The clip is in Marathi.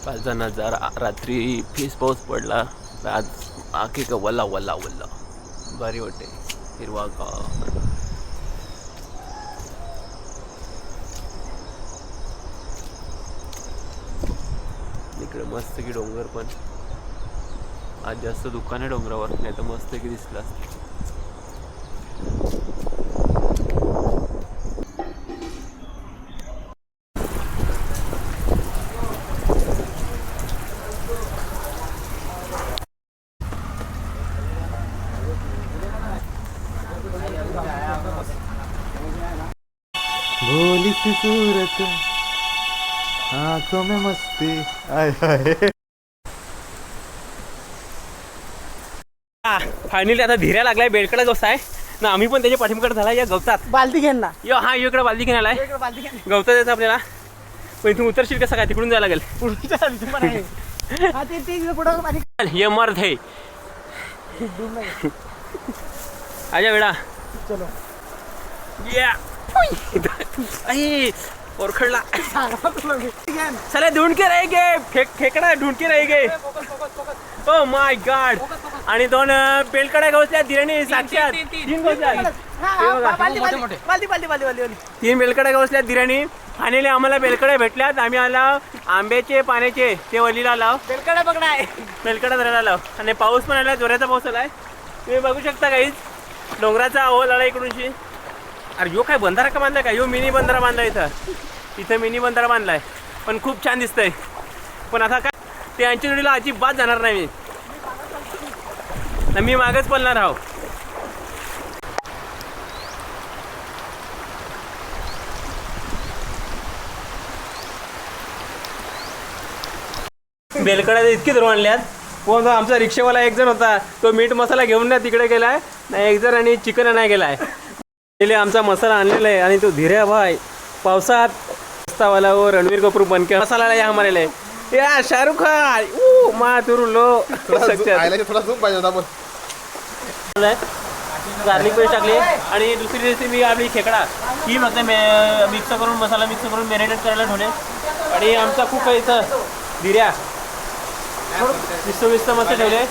कालचा नजारा रात्री फीस पाऊस पडला आज आखे का वल्ला वल्ला वल्ला भारी वाटते हिरवागार. इकडे मस्त की डोंगर पण आज जास्त दुकान आहे डोंगरावर नाही तर मस्त की दिसलं असतं. भोली सी सूरत आंखों में मस्ती आय हाय. फायनली आता धिऱ्या लागलाय बेडकडे गवत आहे ना आम्ही पण त्याच्या पाठीमागडे झाला या गवतात बालदी घेन ना यो हा इकडे बालदी घेऊन आलाय बालदी घेन गवतात यायचं आपल्याला पण इथून उतरशील कसं काय तिकडून जायला लागेल. हा ते पुढं माझी ये मर्द है आजा बेटा चलो या अरे ओरखडला सांगा तुला मी. घेन. चला ढूंढ के रहेंगे खेकडा ढूंढ के रहेंगे. ओ माय गॉड आणि दोन बेलकडा गवसल्या दिराणी साक्षात तीन गवसल्या बालदी बालदी बालदी बालदी बालदी तीन बेलकडा गवसल्या दिराणी फायनली आम्हाला बेलकड्या भेटल्यात. आम्ही आला आंब्याचे पाण्याचे ते वलीला लाव बेलकडा बघणं आहे बेलकडा धरायला लाव आणि पाऊस पण आला जोराचा पाऊस आलाय तुम्ही बघू शकता काहीच डोंगराचा ओल आला इकडूनशी. अरे यो काय बंधारा का बांधलाय का यो मिनी बंधारा बांधलाय इथं मिनी बंधारा बांधलाय पण खूप छान दिसतंय. पण आता काय ते यांच्या जोडीला अजिबात जाणार नाही मी मागच पळणार आहो. बेलकड्या इतकी धरून आणल्यात पण आमचा रिक्षावाला एक जण होता तो मीठ मसाला घेऊन ना तिकडे गेलाय नाही एक जण आणि चिकन नाही गेलाय. पहिले आमचा मसाला आणलेला आहे आणि तो धीऱ्या भाई पावसात रस्तावाला व रणवीर कपूर बनके मसाला या हमारे लिए या शाहरुख खान मा तुरु लो थोडा झूम पाहिजे होता पण गार्लिक पेस्ट टाकली आणि दुसरी रेसिपी आपली खेकडा ही फक्त मिक्स करून मसाला मिक्स करून मॅरिनेट करायला ठेवले आणि आमचा खूप काही इथं धीऱ्या मिस्त मस्त ठेवले.